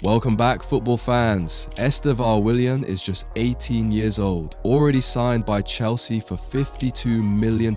Welcome back, football fans. Estevão Willian is just 18 years old, already signed by Chelsea for £52 million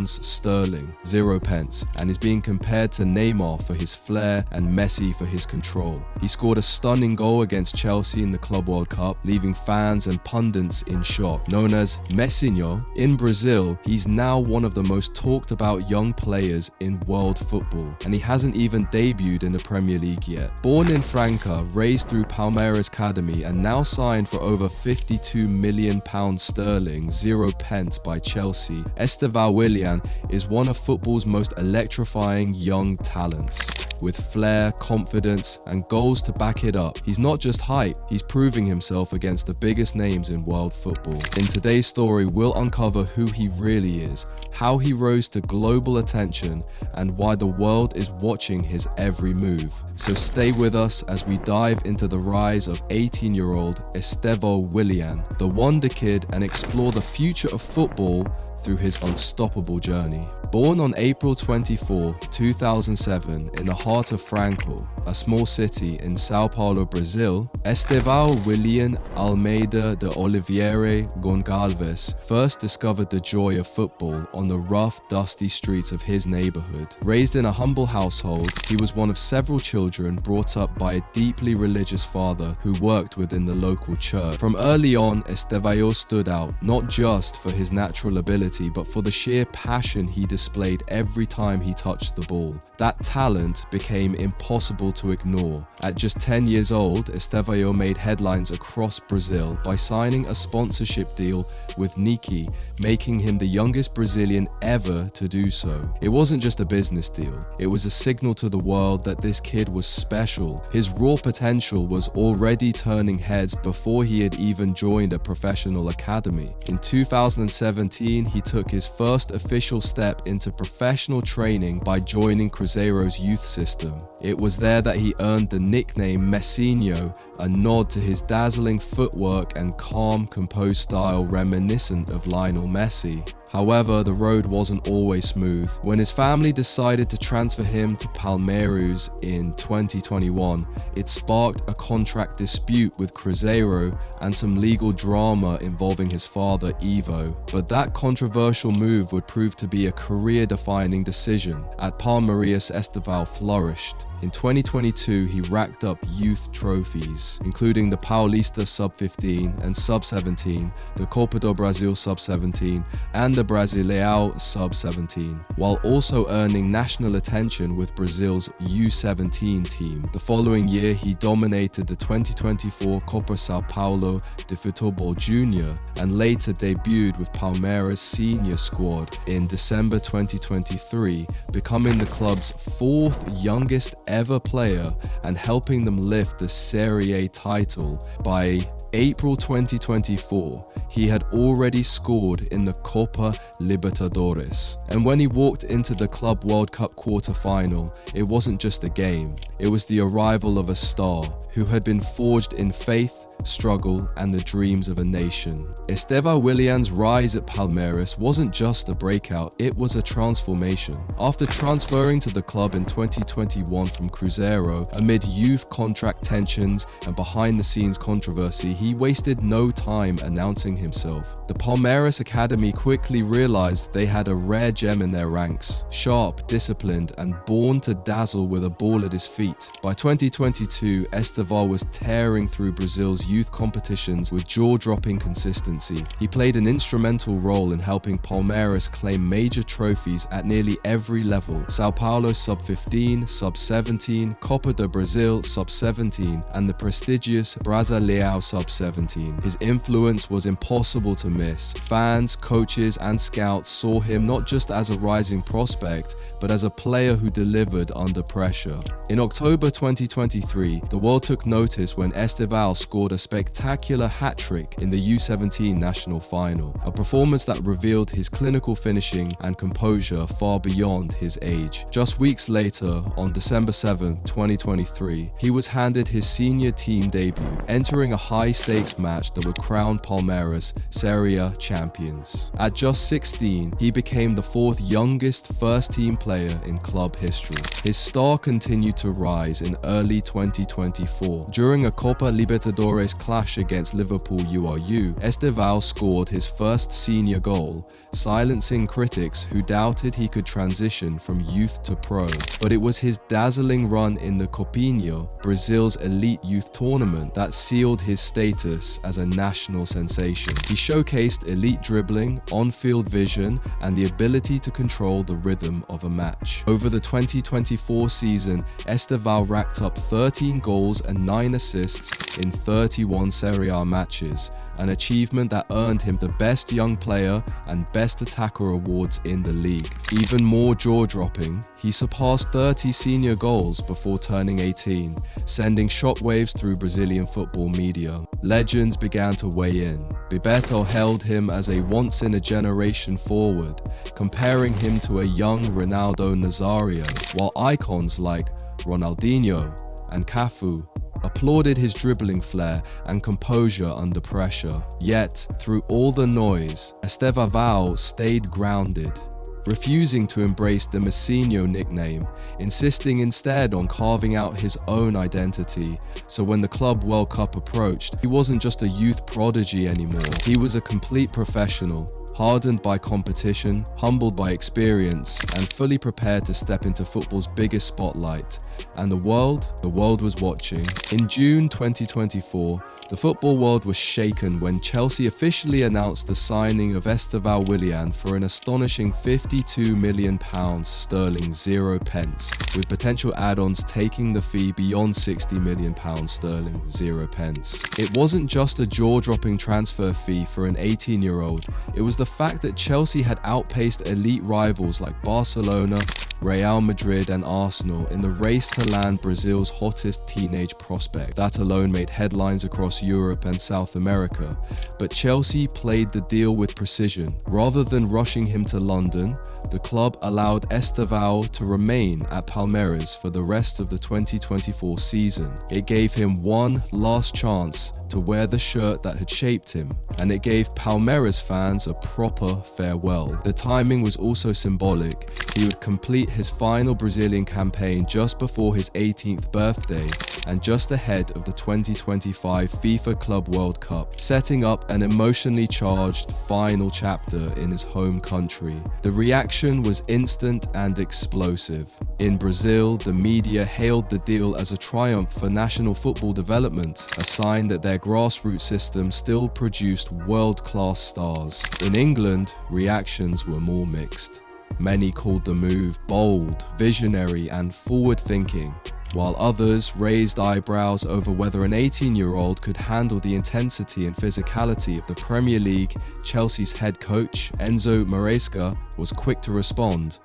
sterling, 0 pence, and is being compared to Neymar for his flair and Messi for his control. He scored a stunning goal against Chelsea in the Club World Cup, leaving fans and pundits in shock. Known as Messinho, in Brazil, he's now one of the most talked about young players in world football, and he hasn't even debuted in the Premier League yet. Born in Franca, raised through Palmeiras Academy and now signed for over £52 million sterling, 0 pence by Chelsea, Estevão Willian is one of football's most electrifying young talents. With flair, confidence, and goals to back it up. He's not just hype, he's proving himself against the biggest names in world football. In today's story, we'll uncover who he really is, how he rose to global attention, and why the world is watching his every move. So stay with us as we dive into the rise of 18-year-old Estevão Willian, the wonder kid, and explore the future of football through his unstoppable journey. Born on April 24, 2007 in the heart of Franca, a small city in Sao Paulo, Brazil, Estevão Willian Almeida de Oliveira Gonçalves first discovered the joy of football on the rough, dusty streets of his neighborhood. Raised in a humble household, he was one of several children brought up by a deeply religious father who worked within the local church. From early on, Estevão stood out, not just for his natural ability, but for the sheer passion he displayed every time he touched the ball. That talent became impossible to ignore. At just 10 years old, Estevão made headlines across Brazil by signing a sponsorship deal with Nike, making him the youngest Brazilian ever to do so. It wasn't just a business deal, it was a signal to the world that this kid was special. His raw potential was already turning heads before he had even joined a professional academy. In 2017, he took his first official step into professional training by joining Cruzeiro's youth system. It was there that he earned the nickname Messinho, a nod to his dazzling footwork and calm, composed style reminiscent of Lionel Messi. However, the road wasn't always smooth. When his family decided to transfer him to Palmeiras in 2021, it sparked a contract dispute with Cruzeiro and some legal drama involving his father, Ivo. But that controversial move would prove to be a career-defining decision. At Palmeiras, Estevão flourished. In 2022, he racked up youth trophies, including the Paulista Sub-15 and Sub-17, the Copa do Brasil Sub-17, and the Brasileirão Sub-17, while also earning national attention with Brazil's U17 team. The following year, he dominated the 2024 Copa São Paulo de Futebol Júnior and later debuted with Palmeiras senior squad in December 2023, becoming the club's fourth youngest ever player and helping them lift the Serie A title. By April 2024, he had already scored in the Copa Libertadores. And when he walked into the Club World Cup quarter-final, it wasn't just a game, it was the arrival of a star who had been forged in faith, struggle, and the dreams of a nation. Estevão Willian's rise at Palmeiras wasn't just a breakout, it was a transformation. After transferring to the club in 2021 from Cruzeiro, amid youth contract tensions and behind-the-scenes controversy, he wasted no time announcing himself. The Palmeiras Academy quickly realized they had a rare gem in their ranks, sharp, disciplined, and born to dazzle with a ball at his feet. By 2022, Estevão was tearing through Brazil's youth competitions with jaw-dropping consistency. He played an instrumental role in helping Palmeiras claim major trophies at nearly every level: Sao Paulo Sub-15, Sub-17, Copa do Brasil Sub-17, and the prestigious Brasileirão Sub-17. His influence was impossible to miss. Fans, coaches, and scouts saw him not just as a rising prospect, but as a player who delivered under pressure. In October 2023, the world took notice when Estevão scored a spectacular hat-trick in the U17 national final, a performance that revealed his clinical finishing and composure far beyond his age. Just weeks later, on December 7, 2023, he was handed his senior team debut, entering a high high-stakes match that would crown Palmeiras Serie A champions. At just 16, he became the fourth youngest first-team player in club history. His star continued to rise in early 2024. During a Copa Libertadores clash against Liverpool URU, Estevao scored his first senior goal, silencing critics who doubted he could transition from youth to pro. But it was his dazzling run in the Copinha, Brazil's elite youth tournament, that sealed his status as a national sensation. He showcased elite dribbling, on-field vision, and the ability to control the rhythm of a match. Over the 2024 season, Estevao racked up 13 goals and 9 assists in 31 Serie A matches, an achievement that earned him the Best Young Player and Best Attacker awards in the league. Even more jaw-dropping, he surpassed 30 senior goals before turning 18, sending shockwaves through Brazilian football media. Legends began to weigh in. Bebeto hailed him as a once-in-a-generation forward, comparing him to a young Ronaldo Nazario, while icons like Ronaldinho and Cafu applauded his dribbling flair and composure under pressure. Yet, through all the noise, Estevao stayed grounded, refusing to embrace the Messinho nickname, insisting instead on carving out his own identity. So when the Club World Cup approached, he wasn't just a youth prodigy anymore. He was a complete professional, hardened by competition, humbled by experience, and fully prepared to step into football's biggest spotlight. And the world was watching. In June 2024, the football world was shaken when Chelsea officially announced the signing of Estevão Willian for an astonishing £52 million sterling 0 pence, with potential add-ons taking the fee beyond £60 million sterling 0 pence. It wasn't just a jaw-dropping transfer fee for an 18-year-old, it was the fact that Chelsea had outpaced elite rivals like Barcelona, Real Madrid and Arsenal in the race to land Brazil's hottest teenage prospect. That alone made headlines across Europe and South America, but Chelsea played the deal with precision. Rather than rushing him to London, the club allowed Estevao to remain at Palmeiras for the rest of the 2024 season. It gave him one last chance to wear the shirt that had shaped him, and it gave Palmeiras fans a proper farewell. The timing was also symbolic. He would complete his final Brazilian campaign just before his 18th birthday and just ahead of the 2025 FIFA Club World Cup, setting up an emotionally charged final chapter in his home country. The reaction was instant and explosive. In Brazil, the media hailed the deal as a triumph for national football development, a sign that their grassroots system still produced world-class stars. In England, reactions were more mixed. Many called the move bold, visionary, and forward-thinking, while others raised eyebrows over whether an 18-year-old could handle the intensity and physicality of the Premier League. Chelsea's head coach, Enzo Maresca, was quick to respond.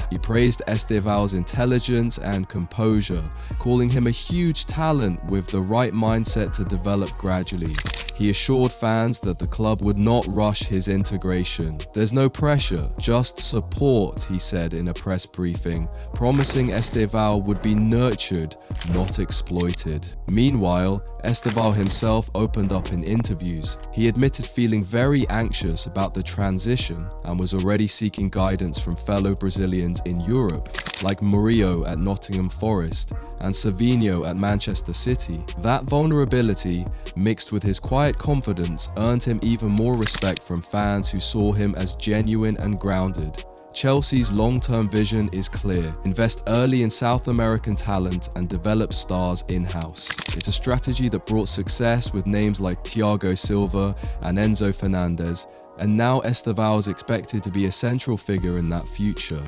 He praised Estevao's intelligence and composure, calling him a huge talent with the right mindset to develop gradually. He assured fans that the club would not rush his integration. "There's no pressure, just support," he said in a press briefing, promising Estevao would be nurtured, not exploited. Meanwhile, Estevao himself opened up in interviews. He admitted feeling very anxious about the transition and was already seeking guidance from fellow Brazilians in Europe, like Murillo at Nottingham Forest and Savinho at Manchester City. That vulnerability, mixed with his quiet confidence, earned him even more respect from fans who saw him as genuine and grounded. Chelsea's long-term vision is clear: invest early in South American talent and develop stars in-house. It's a strategy that brought success with names like Thiago Silva and Enzo Fernandez, and now Estevao is expected to be a central figure in that future.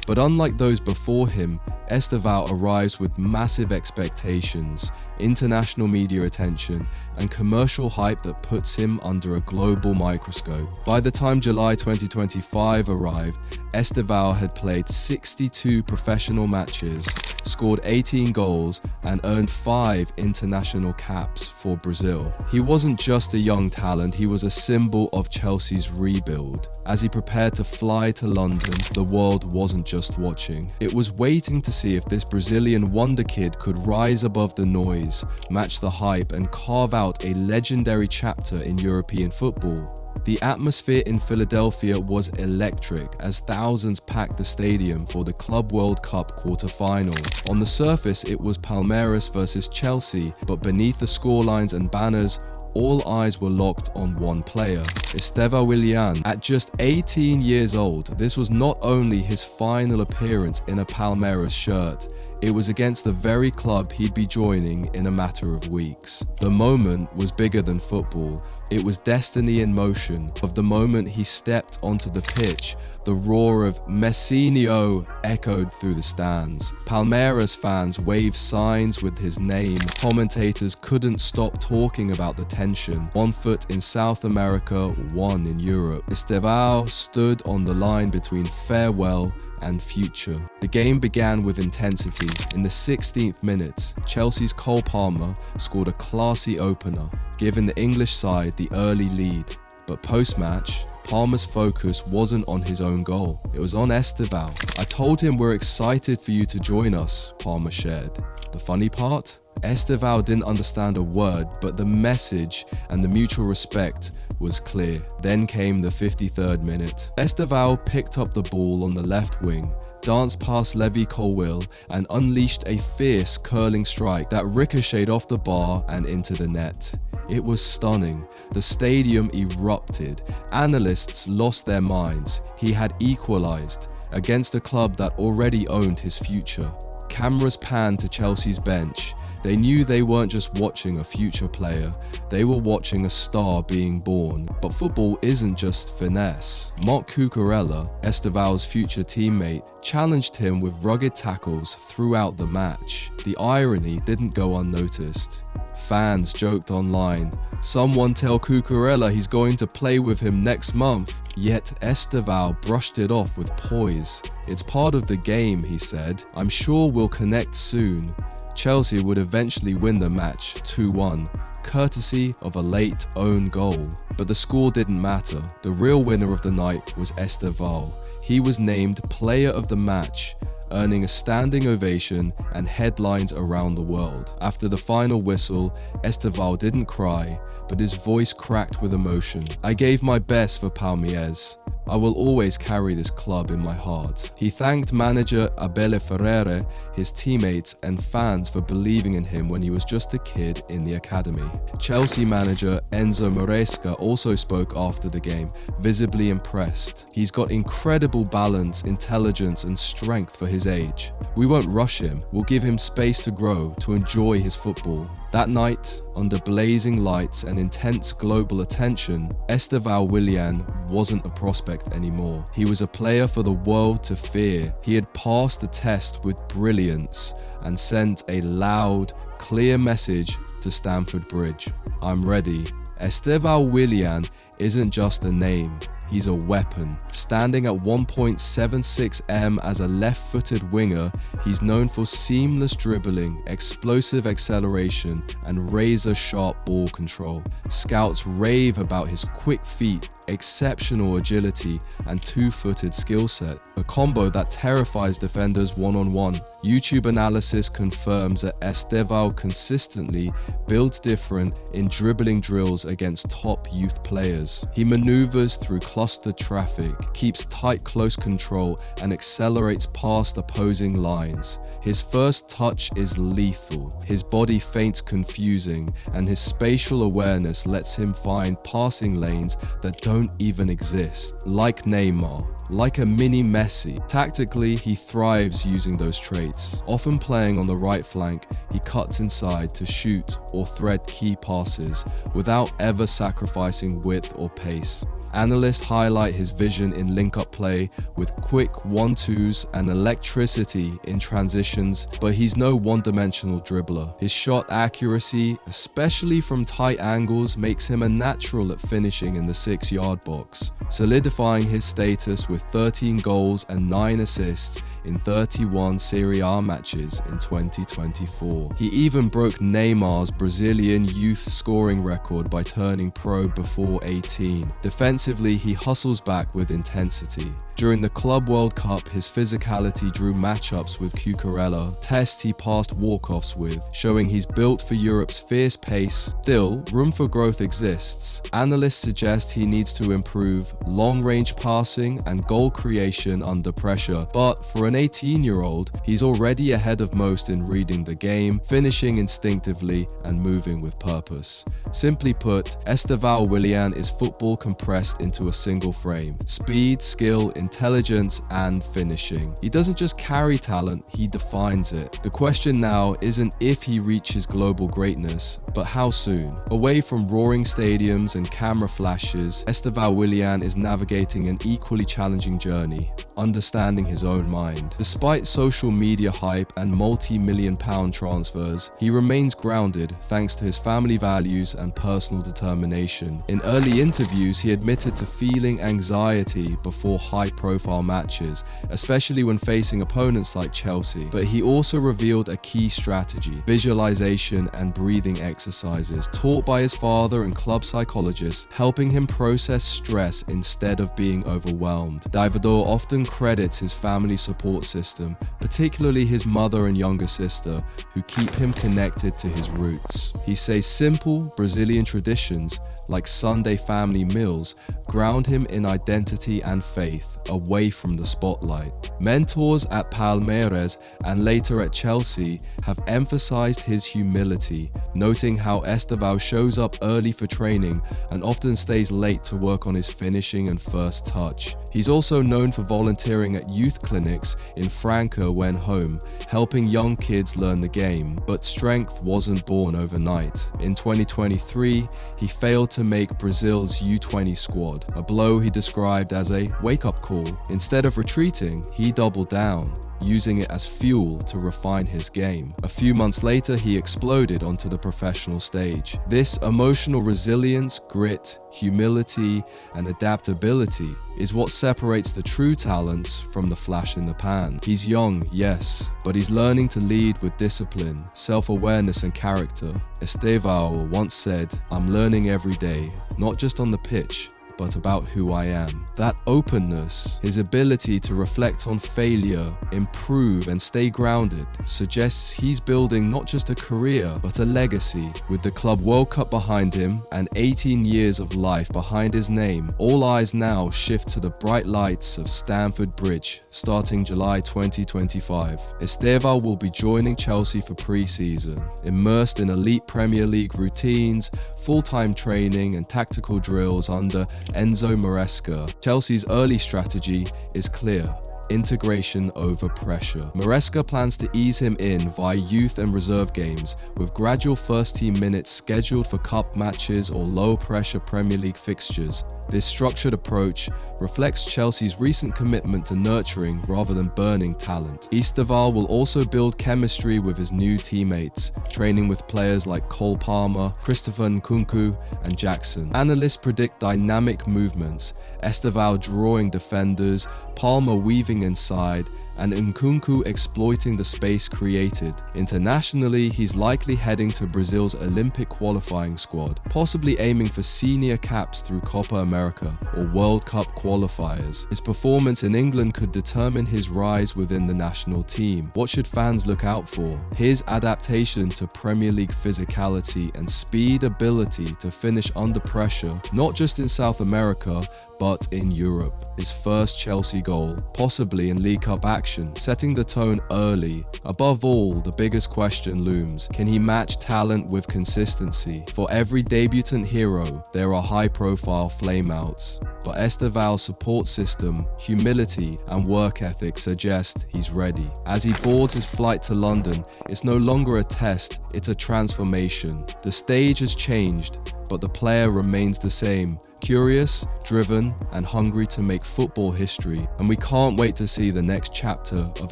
But unlike those before him, Estevao arrives with massive expectations, international media attention, and commercial hype that puts him under a global microscope. By the time July 2025 arrived, Estevao had played 62 professional matches, scored 18 goals, and earned 5 international caps for Brazil. He wasn't just a young talent, he was a symbol of Chelsea's rebuild. As he prepared to fly to London, the world wasn't just watching. It was waiting to see if this Brazilian wonder kid could rise above the noise, match the hype, and carve out a legendary chapter in European football. The atmosphere in Philadelphia was electric as thousands packed the stadium for the Club World Cup quarter-final. On the surface, it was Palmeiras versus Chelsea, but beneath the scorelines and banners, all eyes were locked on one player, Estevão Willian. At just 18 years old, this was not only his final appearance in a Palmeiras shirt, it was against the very club he'd be joining in a matter of weeks. The moment was bigger than football. It was destiny in motion. Of the moment he stepped onto the pitch, the roar of Messinho echoed through the stands. Palmeiras fans waved signs with his name. Commentators couldn't stop talking about the tension. 1 foot in South America, 1 in Europe. Estevao stood on the line between farewell and future. The game began with intensity. In the 16th minute, Chelsea's Cole Palmer scored a classy opener, giving the English side the early lead. But post-match, Palmer's focus wasn't on his own goal, it was on Estevao. "I told him we're excited for you to join us," Palmer shared. The funny part? Estevao didn't understand a word, but the message and the mutual respect was clear. Then came the 53rd minute. Estevao picked up the ball on the left wing, danced past Levi Colwill, and unleashed a fierce curling strike that ricocheted off the bar and into the net. It was stunning. The stadium erupted. Analysts lost their minds. He had equalized against a club that already owned his future. Cameras panned to Chelsea's bench. They knew they weren't just watching a future player, they were watching a star being born. But football isn't just finesse. Marc Cucurella, Estevao's future teammate, challenged him with rugged tackles throughout the match. The irony didn't go unnoticed. Fans joked online, "Someone tell Cucurella he's going to play with him next month." Yet Estevao brushed it off with poise. "It's part of the game," he said. "I'm sure we'll connect soon." Chelsea would eventually win the match 2-1, courtesy of a late own goal. But the score didn't matter. The real winner of the night was Estevao. He was named Player of the Match, earning a standing ovation and headlines around the world. After the final whistle, Estevao didn't cry, but his voice cracked with emotion. "I gave my best for Palmeiras. I will always carry this club in my heart." He thanked manager Abel Ferreira, his teammates and fans for believing in him when he was just a kid in the academy. Chelsea manager Enzo Maresca also spoke after the game, visibly impressed. "He's got incredible balance, intelligence and strength for his age. We won't rush him, we'll give him space to grow, to enjoy his football." That night, under blazing lights and intense global attention, Estevão Willian wasn't a prospect anymore. He was a player for the world to fear. He had passed the test with brilliance and sent a loud, clear message to Stamford Bridge. "I'm ready." Estevão Willian isn't just a name. He's a weapon. Standing at 1.76 m as a left-footed winger, he's known for seamless dribbling, explosive acceleration, and razor-sharp ball control. Scouts rave about his quick feet, exceptional agility, and two-footed skill set, a combo that terrifies defenders one-on-one. YouTube analysis confirms that Estevão consistently builds different in dribbling drills against top youth players. He maneuvers through clustered traffic, keeps tight close control, and accelerates past opposing lines. His first touch is lethal, his body feints confusing, and his spatial awareness lets him find passing lanes that don't even exist. Like Neymar, like a mini Messi. Tactically, he thrives using those traits. Often playing on the right flank, he cuts inside to shoot or thread key passes without ever sacrificing width or pace. Analysts highlight his vision in link-up play with quick 1-2s and electricity in transitions, but he's no one-dimensional dribbler. His shot accuracy, especially from tight angles, makes him a natural at finishing in the 6-yard box, solidifying his status with 13 goals and 9 assists in 31 Serie A matches in 2024. He even broke Neymar's Brazilian youth scoring record by turning pro before 18. Defensively, he hustles back with intensity. During the Club World Cup, his physicality drew matchups with Cucurella, tests he passed walk-offs with, showing he's built for Europe's fierce pace. Still, room for growth exists. Analysts suggest he needs to improve long-range passing and goal creation under pressure, but for an 18-year-old, he's already ahead of most in reading the game, finishing instinctively and moving with purpose. Simply put, Estevão Willian is football compressed into a single frame. Speed, skill, intelligence, and finishing. He doesn't just carry talent, he defines it. The question now isn't if he reaches global greatness, but how soon. Away from roaring stadiums and camera flashes, Estevão Willian is navigating an equally challenging journey, understanding his own mind. Despite social media hype and multi-million-pound transfers, he remains grounded thanks to his family values and personal determination. In early interviews, he admitted to feeling anxiety before high-profile matches, especially when facing opponents like Chelsea. But he also revealed a key strategy: visualization and breathing exercises taught by his father and club psychologists, helping him process stress instead of being overwhelmed. Davidor often credits his family support system, particularly his mother and younger sister, who keep him connected to his roots. He says simple Brazilian traditions like Sunday family meals ground him in identity and faith, away from the spotlight. Mentors at Palmeiras and later at Chelsea have emphasized his humility, noting how Estevão shows up early for training and often stays late to work on his finishing and first touch. He's also known for volunteering at youth clinics in Franca when home, helping young kids learn the game. But strength wasn't born overnight. In 2023, he failed to make Brazil's U20 squad, a blow he described as a wake-up call. Instead of retreating, he doubled down, using it as fuel to refine his game. A few months later, he exploded onto the professional stage. This emotional resilience, grit, humility, and adaptability is what separates the true talents from the flash in the pan. He's young, yes, but he's learning to lead with discipline, self-awareness, and character. Estevao once said, "I'm learning every day, not just on the pitch, but about who I am." That openness, his ability to reflect on failure, improve, and stay grounded, suggests he's building not just a career, but a legacy. With the Club World Cup behind him and 18 years of life behind his name, all eyes now shift to the bright lights of Stamford Bridge, starting July 2025. Estevao will be joining Chelsea for pre-season, immersed in elite Premier League routines, full-time training, and tactical drills under Enzo Maresca. Chelsea's early strategy is clear: integration over pressure. Maresca plans to ease him in via youth and reserve games, with gradual first-team minutes scheduled for cup matches or low-pressure Premier League fixtures. This structured approach reflects Chelsea's recent commitment to nurturing rather than burning talent. Estevao will also build chemistry with his new teammates, training with players like Cole Palmer, Christopher Nkunku, and Jackson. Analysts predict dynamic movements: Estevao drawing defenders, Palmer weaving inside, and Nkunku exploiting the space created. Internationally, he's likely heading to Brazil's Olympic qualifying squad, possibly aiming for senior caps through Copa America or World Cup qualifiers. His performance in England could determine his rise within the national team. What should fans look out for? His adaptation to Premier League physicality and speed ability to finish under pressure, not just in South America, but in Europe. His first Chelsea goal, possibly in League Cup action, setting the tone early. Above all, the biggest question looms: can he match talent with consistency? For every debutant hero, there are high-profile flameouts. But Estevao's support system, humility, and work ethic suggest he's ready. As he boards his flight to London, it's no longer a test, it's a transformation. The stage has changed, but the player remains the same: curious, driven, and hungry to make football history. And we can't wait to see the next chapter of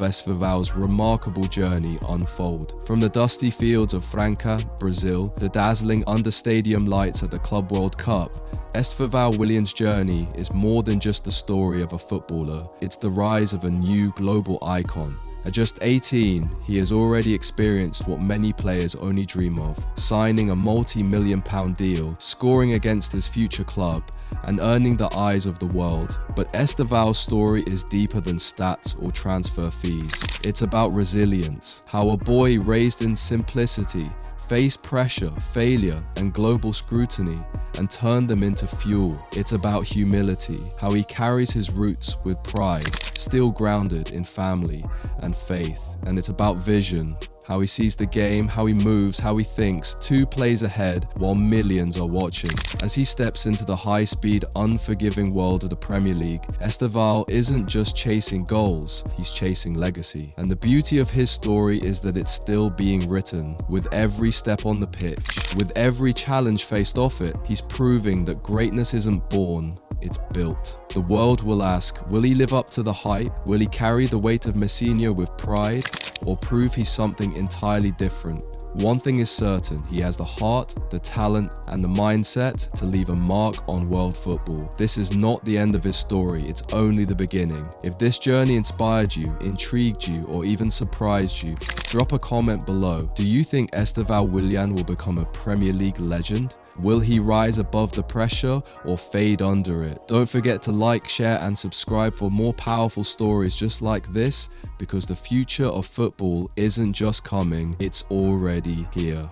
Estevao's remarkable journey unfold. From the dusty fields of Franca, Brazil, the dazzling under-stadium lights at the Club World Cup, Estevão Willian's journey is more than just the story of a footballer. It's the rise of a new global icon, At just 18, he has already experienced what many players only dream of, signing a multi-million-pound deal, scoring against his future club, and earning the eyes of the world. But Estevao's story is deeper than stats or transfer fees. It's about resilience, how a boy raised in simplicity faced pressure, failure, and global scrutiny and turned them into fuel. It's about humility, how he carries his roots with pride, still grounded in family and faith. And it's about vision, how he sees the game, how he moves, how he thinks, 2 plays ahead while millions are watching. As he steps into the high-speed, unforgiving world of the Premier League, Estevao isn't just chasing goals, he's chasing legacy. And the beauty of his story is that it's still being written. With every step on the pitch, with every challenge faced off it, he's proving that greatness isn't born, it's built. The world will ask, will he live up to the hype? Will he carry the weight of Messina with pride? Or prove he's something entirely different? One thing is certain, he has the heart, the talent, and the mindset to leave a mark on world football. This is not the end of his story, it's only the beginning. If this journey inspired you, intrigued you, or even surprised you, drop a comment below. Do you think Estevão Willian will become a Premier League legend? Will he rise above the pressure or fade under it? Don't forget to like, share, and subscribe for more powerful stories just like this, because the future of football isn't just coming, it's already here.